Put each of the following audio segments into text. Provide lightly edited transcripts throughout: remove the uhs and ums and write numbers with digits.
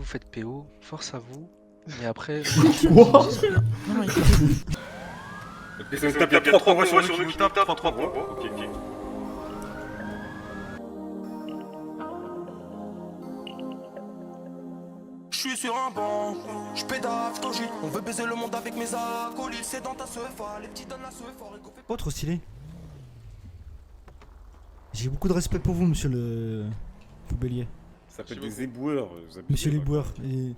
vous faites PO, force à vous. Mais après. Quoi? Non, Ok, ça nous tape, il y a 3 voix sur nous qui tapent, 3 voix. Ok, ok. Je suis sur un banc, je pédale, je on veut baiser le monde avec mes acolytes, c'est dans ta CFA, les petits donnent la CFA, Oh, trop stylé. J'ai beaucoup de respect pour vous, monsieur le poubellier. Ça s'appelle des éboueurs. Monsieur l'éboueur. Et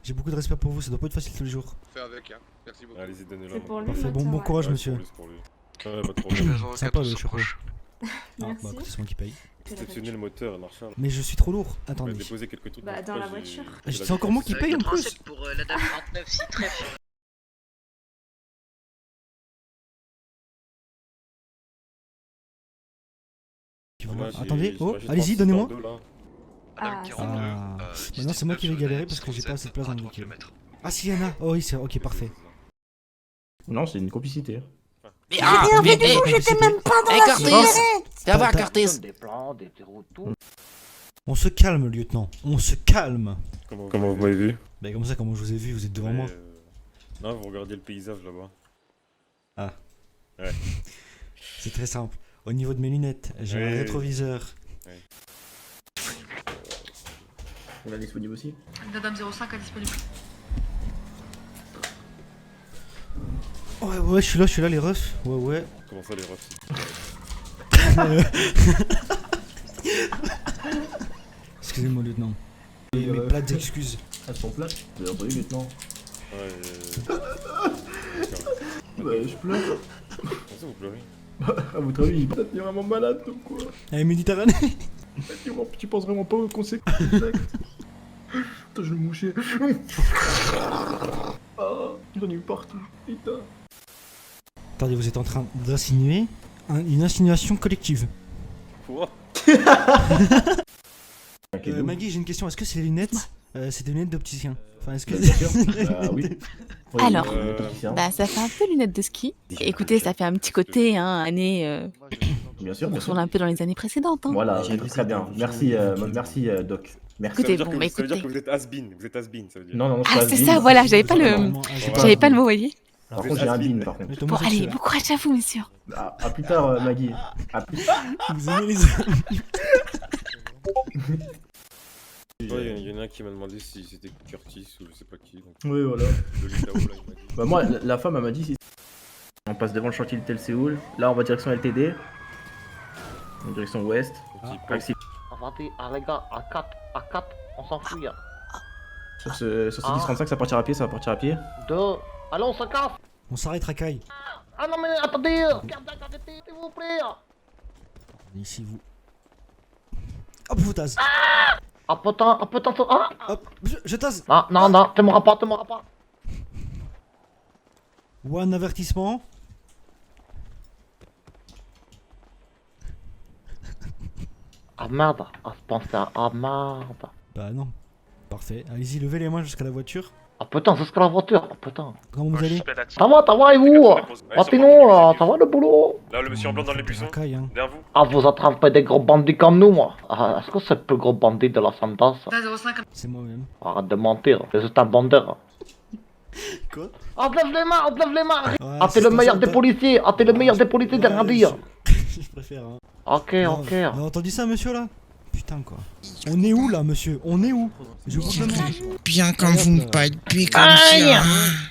j'ai beaucoup de respect pour vous, ça doit pas être facile tous les jours. Fais avec, hein. Merci beaucoup. Allez-y, donnez-la. C'est pour lui. Parfait, le bon moteur, courage, ouais. monsieur. C'est pour lui. Ouais, pas de problème. Sympa le chapeau. Ah, Merci. bah écoutez, c'est moi qui paye. Exceptionnel moteur, Marshall. Mais je suis trop lourd. On Attendez. va déposer quelques trucs. Bah, dans la voiture. C'est encore moi qui paye en plus. pour la dame 39 si très Attendez, oh, allez-y, donnez-moi. Ah, Ah, maintenant c'est moi qui vais galérer parce que j'ai pas assez de place dans le véhicule. Ah, si, y'en a. Oh, oui, c'est ok, parfait. Non, c'est une complicité. Mais ah, mais J'étais même pas dans la cigarette. Fais avoir Cortez. On se calme, lieutenant. On se calme. Comment vous m'avez vu? Bah, comme ça, comment je vous ai vu, vous êtes devant moi. Non, vous regardez le paysage là-bas. Ah. Ouais. C'est très simple. Au niveau de mes lunettes, j'ai un rétroviseur. On est disponible aussi. Madame 05 est disponible. Ouais, je suis là, les refs. Ouais. Comment ça, les refs? Excusez-moi, lieutenant. Mes plates excuses. Elles sont plates. Vous avez entendu, lieutenant? Ouais. Bah, je pleure. Comment ça, vous pleurez? À votre avis, t'es vraiment malade ou quoi? Allez, Méditerranée. Tu penses vraiment pas aux conséquences exactes? Putain, je le mouchais. Oh, j'en ai eu partout, putain. Attendez, vous êtes en train d'insinuer une insinuation collective. Quoi? Maggie, j'ai une question. Est-ce que c'est les lunettes c'est des lunettes d'opticien? Enfin, est-ce que... Bien sûr. Oui. Alors, Bah, ça fait un peu lunettes de ski. Écoutez, ça fait un petit côté, hein, année... bien sûr, on bien retourne sûr. un peu dans les années précédentes. Hein. Voilà, très bien. Merci, merci Doc. Merci. Écoutez, Ça bon, veut bah dire que écoutez. vous êtes has-been. Vous êtes has-been, ça veut dire. Non, je suis Ah, pas c'est has-been. ça, voilà, j'avais pas le mot, vous voyez. Par contre, j'ai un bin, par contre. Bon, allez, bon courage à vous, messieurs. À plus tard, Maggie. À plus tard. Vous aimez les hommes. Il y en a un qui m'a demandé si c'était Curtis ou je sais pas qui. Donc, Oui, voilà. le Litao, là, il m'a dit. Bah, moi, la femme, elle m'a dit si. On passe devant le chantier de Tel Séoul. Là, on va direction LTD. En direction ouest. Taxi. Ah, les gars, à 4, on s'en fout, y'a. Sur ce 10-35, ça partira à pied, 2, allons, on se casse. On s'arrête, Racaille. Ah non, mais attendez, arrêtez, s'il vous plaît. Ici, vous. Hop, vous tasse. Ah putain, ah. Hop, je tasse. Non, tu m'auras pas. One avertissement. Ah merde, ah je pensais à... Ah merde. Bah non. Parfait. Allez-y, levez les mains jusqu'à la voiture. Ah putain, c'est ce que la voiture, ah putain. Comment vous allez? Ça va et vous? Ah t'es non là, ça va le boulot? Là, le monsieur en blanc dans les buissons. Racaille, hein. Derrière vous. Ah vous attrapez des gros bandits comme nous moi. Ah, est-ce que c'est le plus gros bandit de la Santa ça? 05. C'est moi-même. Arrête de mentir, c'est un bandeur. Quoi? Enlève les mains. Ouais, Ah t'es c'est le pas meilleur ça, des t'as- policiers, de rien dire. Je préfère, hein. Ok. Vous avez entendu ça, monsieur, là? Putain, quoi. On est où, là, monsieur? On est où? Je vous demande. Bien quand vous me parlez comme Aïe. ça.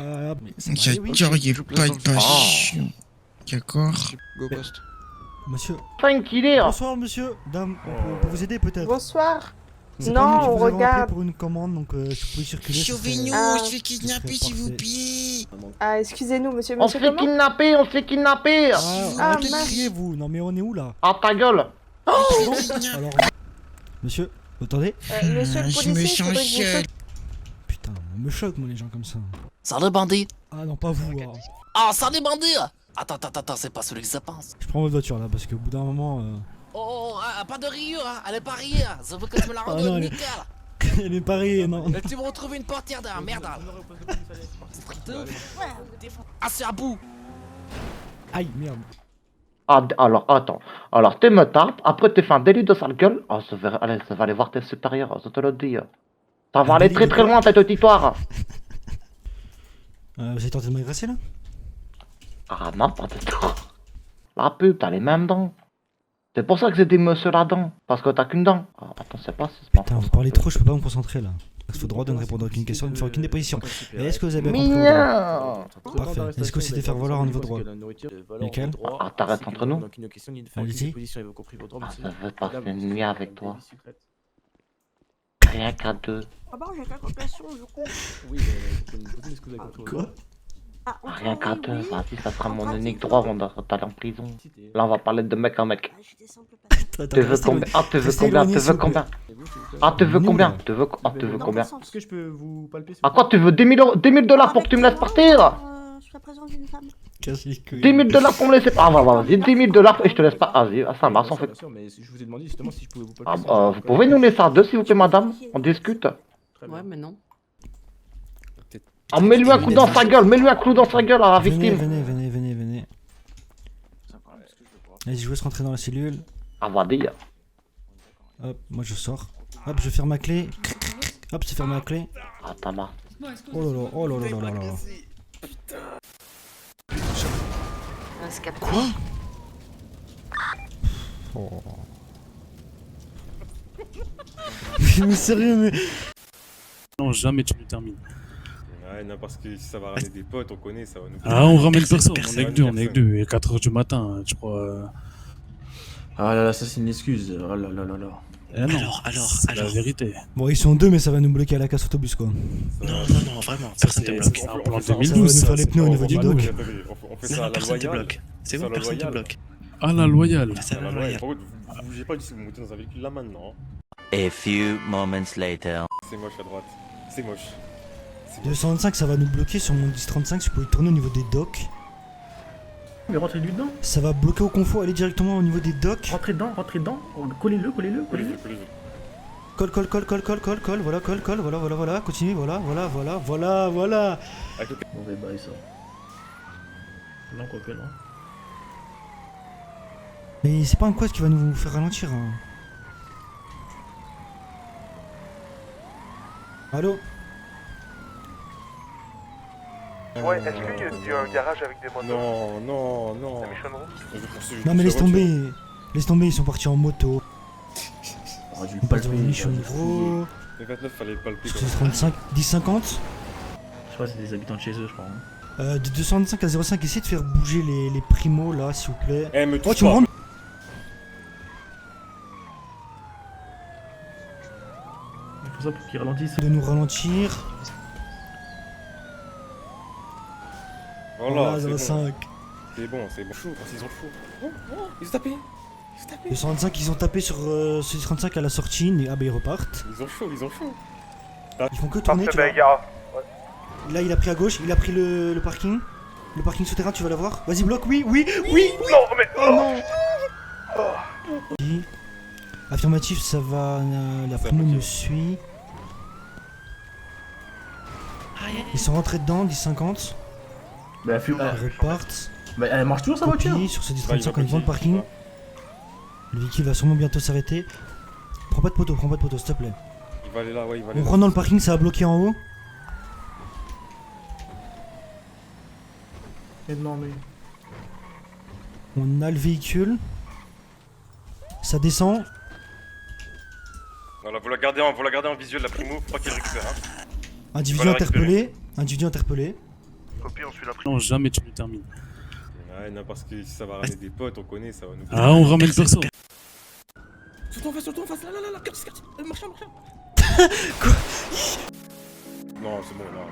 Ah, mais c'est vrai, oui. J'adore pas de passion. D'accord. Monsieur. Tranquille. Bonsoir, monsieur. Dame, on peut vous aider, peut-être? Bonsoir. C'est Non, pas nous qui on vous avons appelé regarde. pour une commande, donc si vous pouvez circuler. ce serait- Sauvez-nous, Ah. je vais kidnapper s'il vous plaît. Ah, excusez-nous, monsieur. On se Monsieur fait comment? kidnapper. Ah, Ah, arrêtez de mince. crier, vous. Non, mais on est où, là? Ah ta gueule. Pardon Alors, monsieur, vous entendez? Monsieur le Je me policier, il sens faudrait que vous seul. Putain, on me choque, moi, les gens comme ça. Ça des bandits. Ah, non, pas vous. hein. Ah ça des bandits. Attends, c'est pas celui que ça pense. Je prends votre voiture, là, parce qu'au bout d'un moment. Oh, pas de rayure, hein. Elle est pas rayée, hein. Ça veut que tu me la Ah non, redonnes, elle est- nickel. Elle est pareille, non. Et tu me retrouves une portière derrière, merde. Ah, c'est à bout. Aïe, merde. Ah, alors, attends. Alors, tu me tapes, après tu fais un délit de sale gueule. Ah, ça va aller voir tes supérieurs, je te le dis. Ça va aller très très loin cette histoire. Vous avez tenté de m'agresser là? Ah non, pas du tout. La pub, t'as les mêmes dents. C'est pour ça que j'ai dit monsieur la dent. Parce que t'as qu'une dent. Ah, attends, c'est pas si c'est pas Putain, vous parlez trop, je peux pas me concentrer là. Parce qu'il faut droit de ne répondre à aucune question, de ne faire aucune déposition. Et est-ce que vous avez bien compris vos droits? Mignon. Parfait. Est-ce que c'était faire valoir un niveau droit? Lesquels? Ah, t'arrêtes entre nous. Allez-y. Ah, je veux passer une nuit avec toi. Rien qu'à deux. Ah bah, j'ai quelques questions du coup. Quoi? Ah, ok, Rien qu'à oui, deux. oui. Vas-y, ça sera En mon pratique, unique droit avant d'aller en prison. Là, on va parler de mec à mec. Ah, j'ai des simples patients. Tu veux combien? Ah, tu veux restez combien? éloigné, Tu s'il veux vous plaît. combien? Ah, tu veux Nous, combien? là. Tu veux combien? Dans le sens. Est-ce que je peux vous palper Ah quoi, tu veux 10 000 $ pour que tu me laisses partir? Je suis la présence d'une femme. Casse les couilles. 10 000 $ pour me laisser partir. Ah, vas-y, 10 000 $ et je te laisse pas. Vas-y, ça marche, on fait. Bien sûr, mais je vous ai demandé justement si je pouvais vous palper. Ah, sans que vous pouvez nous laisser à deux, s'il vous plaît, madame? On discute. Très bien. Ouais, mais non. Ah, mets-lui un coup dans sa gueule, mets-lui un clou dans sa gueule à la Venez, victime. venez. Allez, je vous laisse rentrer dans la cellule. Ah, va dire. Hop, moi je sors. Hop, je ferme ma clé. Hop, c'est fermé la clé. Ah, t'as marre. Oh là là, oh là là là là là. Quoi? Oh. Mais sérieux, mais... Non, jamais tu le termines. Ouais, non, parce que si ça va ramener des potes, on connaît, ça va nous. Ah, on ramène personne, on personne. est que deux, Il est 4h du matin, je crois. Ah là là, ça c'est une excuse. Oh là là là là. Eh non, Alors, c'est la vérité. Bon, ils sont deux, mais ça va nous bloquer à la casse autobus quoi. Non, vraiment, personne te bloque. C'est un plan Ça va 2012, nous ça. faire les pneus au niveau du dock. On fait ça à Non, la personne te loyale. bloque. C'est Ça, bon, la personne te loyale. bloque. Ah, la loyale. C'est Ah, la ouais, loyale. par contre, vous bougez pas d'ici, vous montez dans un véhicule là maintenant. A few moments later. C'est moche à droite. C'est moche. 225, ça va nous bloquer sur mon 1035. Si vous pouvez tourner au niveau des docks. Mais rentrez lui dedans. Ça va bloquer au confort, aller directement au niveau des docks. Rentrez dedans. Collez-le. Colle, voilà, colle, voilà, continue, voilà. Mauvais bail ça. Non, quoi que non. Mais c'est pas un quad qui va nous faire ralentir. Hein. Allô? Ouais, est-ce qu'il y a un garage avec des motos? Non. Non mais laisse tomber, ils sont partis en moto. Oh, j'ai On passe dans les nichons gros. Les 29, fallait le palper. 35, 10-50. Je crois que c'est des habitants de chez eux, je crois. Hein. De 225 à 05, essayez de faire bouger les primos là, s'il vous plaît. Eh, me Oh, touche tu me pas. rends. Il faut ça pour qu'ils ralentissent. De nous ralentir. Voilà, Voilà, c'est 05. bon. C'est bon. Chaud, ils ont chaud. Oh, ils ont tapé. 225, ils ont tapé sur ce 35 à la sortie. Ah bah ils repartent. Ils ont chaud. Ils font que tourner. Tu vois. Là, il a pris à gauche, il a pris le parking. Le parking souterrain, tu vas l'avoir. Vas-y, bloque, oui. Non, mais. Oh non. Oui. Affirmatif, ça va. La primo me suit. Ils sont rentrés dedans, 10-50. Bah, Ils repartent. bah, elle marche toujours sa voiture. Copie sur ce 10-35 quand ils vont le parking. Le véhicule va sûrement bientôt s'arrêter. Prends pas de poteau, s'il te plaît. Il va aller là, ouais, il va aller On là. rentre dans le parking, ça va bloquer en haut. Non, mais. On a le véhicule. Ça descend. Voilà, vous la gardez en visuel, la primo, faut pas qu'elle récupère. Hein. Individu On va la interpellé. Copie, on suit la primo. Non, jamais tu le termines. Ouais, non, parce que si ça va ramener des potes, on connaît, ça va nous. Ah, on ramène personne. Surtout en face, là, quartier, marchand. Non, c'est bon, non.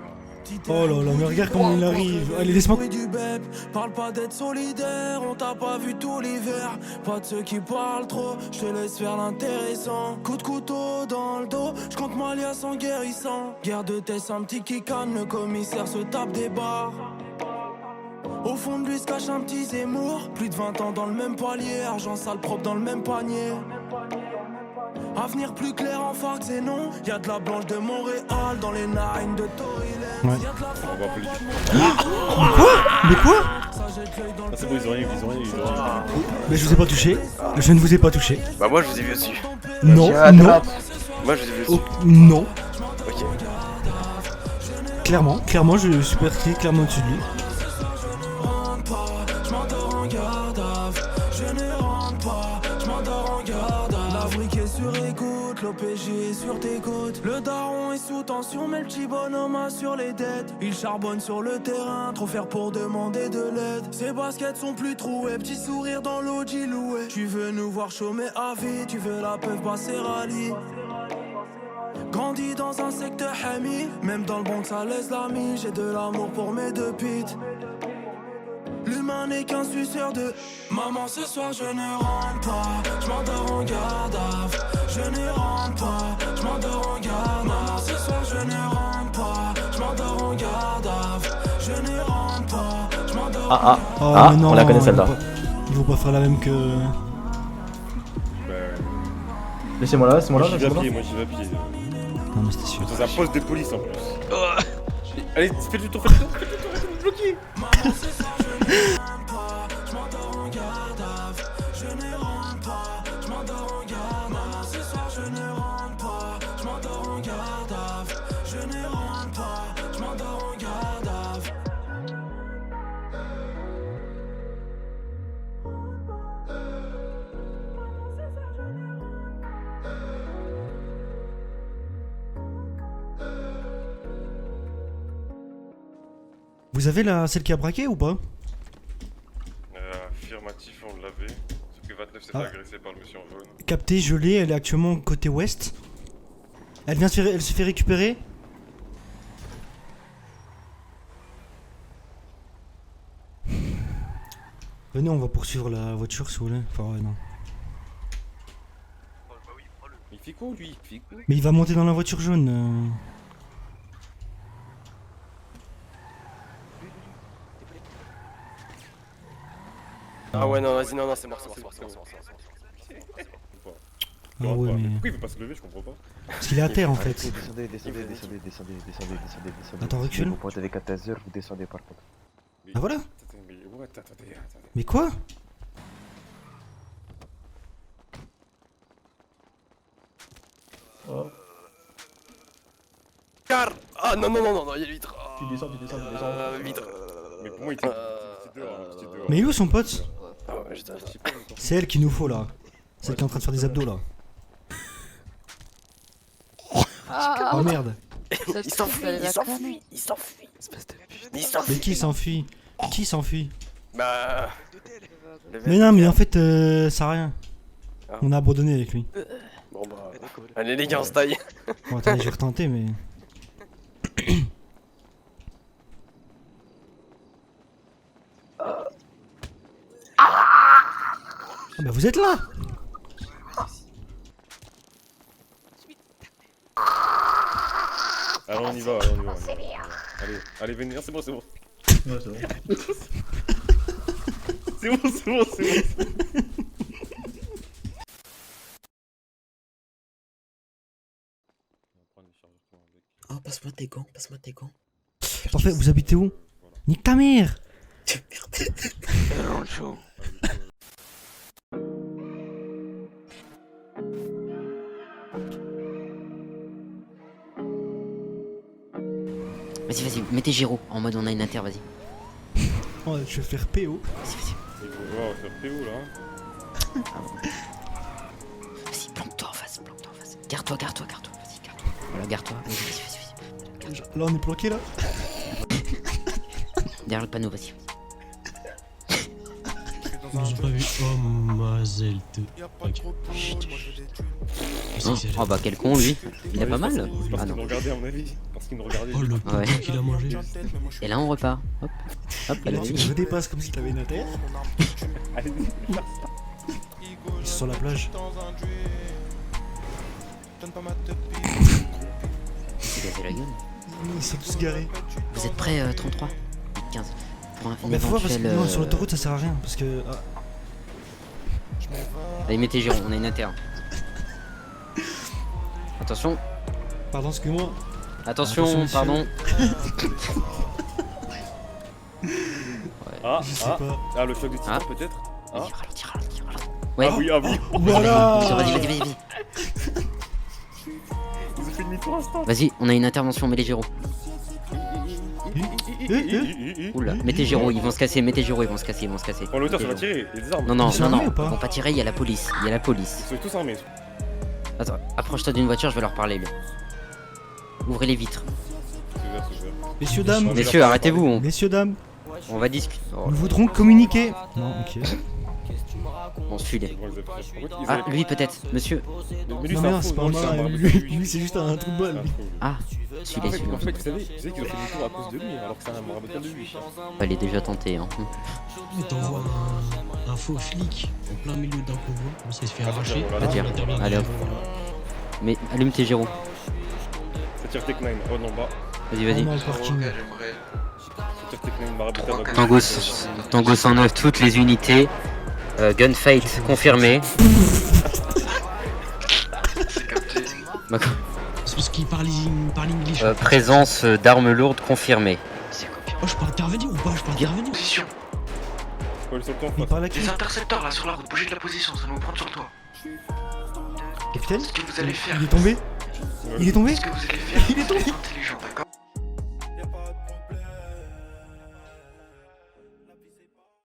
Oh là là, mais regarde comment il arrive. Allez, laisse-moi. Du bep, parle pas d'être solidaire, on t'a pas vu tout l'hiver. Pas de ceux qui parlent trop, je te laisse faire l'intéressant. Coup de couteau dans le dos, je compte ma liasse en guérissant. Guerre de test, un petit qui canne, le commissaire se tape des barres. Au fond de lui se cache un petit Zemmour. Plus de 20 ans dans le même palier, argent sale propre dans le même panier. Avenir plus clair en phare que c'est non. Y'a de la blanche de Montréal dans les nines de Toilet. Ouais. Y'a de la frappe On va en plus. bas de mon Mais quoi? ça jette l'œil dans le Ah, c'est bon, ils ont rien. Mais je vous ai pas touché. Je ne vous ai pas touché. Bah, moi, je vous ai vu aussi. Non. Moi, je vous ai vu aussi. Oh, non. Ok, Clairement, je suis parti clairement au-dessus de lui. Je m'endors en garde à vue. Je ne rentre pas, je m'endors en garde à vue. L'Afrique est sur écoute, l'OPJ est sur tes côtes. Le daron est sous tension, mais le petit bonhomme a sur les dettes. Il charbonne sur le terrain, trop faire pour demander de l'aide. Ses baskets sont plus trouées, petit sourire dans l'Audi loué. Tu veux nous voir chômer à vie, tu veux la peuf passer rallye. Grandi dans un secteur Hami, même dans le Bronx ça laisse l'ami. J'ai de l'amour pour mes deux pites. L'humain n'est qu'un suceur de maman, ce soir je ne rentre pas. Je m'endors en garde à vue. Je ne rentre pas, je m'endors en garde. Maman, ce soir je ne rentre pas. Je m'endors en garde à vue. Je ne rentre pas, je m'endors en garde. Oh, mais non, on la connaît celle-là. Ils vont pas faire la même que... Laissez-moi là, laissez-moi là. Moi j'y vais à pied, moi j'y vais à pied. Non mais c'était sûr. Dans un poste de police en plus. Allez, fais du tour, fais du tour, bloqué. Maman, ce soir je ne rentre pas. Je m'endors en garde à vue. Je ne rentre pas, je m'endors en garde. Maman, ce soir je ne rentre pas. Je m'endors en garde à vue. Je ne rentre pas, je m'endors en garde à vue. Vous avez celle qui a braqué ou pas? Affirmatif, on l'avait. Sauf que 29 s'est fait agresser par le monsieur en jaune. Capté, je l'ai, elle est actuellement côté ouest. Elle se fait récupérer. Venez, on va poursuivre la voiture si vous voulez. Enfin ouais, non. Il fait quoi lui? Il fait quoi? Mais il va monter dans la voiture jaune. Ah ouais, non, vas-y, non, c'est mort. Ah ouais, mais... Pourquoi il veut pas se lever, je comprends pas. Parce qu'il est à terre en fait. Descendez. Attends, recule. Vous pointez avec 15h, vous descendez par contre. Ah voilà. Attendez. Mais quoi? Car ah non, il y a l'huître. Tu descends. Huître. Mais pour moi, il était dehors. Mais il est où son pote? Ah ouais, j'étais C'est elle qu'il nous faut là. Celle qui est en train de faire des abdos là. Oh merde. Il s'enfuit. Espèce de pute. Il s'enfuit. Mais qui s'enfuit? Qui s'enfuit? Bah... Mais non, mais en fait, ça sert à rien. On a abandonné avec lui. Bon bah... Allez les gars, on se taille. Bon, attendez, je vais retenter, mais... Ah bah vous êtes là! Alors on y va. Allez, venez, c'est bon. Ouais, c'est bon. C'est bon. Oh, passe-moi tes gants. Parfait, vous habitez où? Nique ta mère! Vas-y, mettez Giro en mode on a une inter, vas-y. Oh, je vais faire PO. On va faire PO là. Vas-y, planque-toi en face. Garde-toi, vas-y, garde-toi. Voilà, garde-toi, vas-y. Là, on est planqué là. Derrière le panneau, vas-y. Ils nous ont pas vu. Oh, mazel te. Ok. Oh bah quel con lui. Il a pas mal. Parce Ah qu'il non. nous regardait à mon avis. Oh le Ouais. pote qu'il a mangé. Et là on repart. Hop, elle a Je dépasse comme si t'avais une inter. Allez, Ils sont sur la plage. C'est cassé la gueule. Ils sont tous garés. Vous êtes prêts 33 15 pour un Mais faut voir parce que éventuel, non, sur l'autoroute ça sert à rien. Parce que. Ah. Allez, mettez Giro, on a une inter. Attention. Pardon, excuse-moi. Attention, pardon. Ah, Je sais pas. ah, le choc du titan peut-être. Ah. Vas-y, ralentis. Ouais. Ah oui. Voilà. Vas-y. Ils ont fait une Vas-y, on a une intervention, mets les gyros. Oula, mettez gyros, ils vont se casser, mettez gyros, ils vont se casser, ils vont se casser. Oh, l'auteur, ça va tirer, il y a des armes. Non, non, Ils sont non, non, armés ou pas ils vont pas tirer, il y a la police, il y a la police. Ils sont tous armés. Attends, approche-toi d'une voiture, je vais leur parler, lui. Ouvrez les vitres. Messieurs, dames. Messieurs, arrêtez-vous. Messieurs, dames. On va discuter. Nous voudrons communiquer. Non, ok. On se file. Ah, lui peut-être, monsieur. Non, mais non, c'est pas un marin. Lui, c'est juste un trou de balle. Ah, celui-là, celui-là. En fait, vous savez qu'ils ont fait du tour à cause de lui, alors que c'est un maraboutin de lui. Elle est déjà tentée, hein. Il t'envoie un faux flic en plein milieu d'un convoi, on sait se faire arracher. Va dire. Allez hop. Mais allume tes gyros. Ça tire Tech 9, oh non, bas. Vas-y, vas-y. Dans le parking. Ça tire Tech 9, maraboutin. Tango 109, toutes les unités. Gunfight confirmé. C'est parce qu'il parle English. Présence d'armes lourdes confirmée. Oh, je peux intervenir ou pas? Je peux intervenir. Il parle à qui? Des intercepteurs là sur la route, bougez de la position, ça va nous prendre sur toi. Capitaine? Ce que vous allez faire. Il est tombé? Il est tombé? Ce que vous allez faire, Il est tombé. intelligent, d'accord?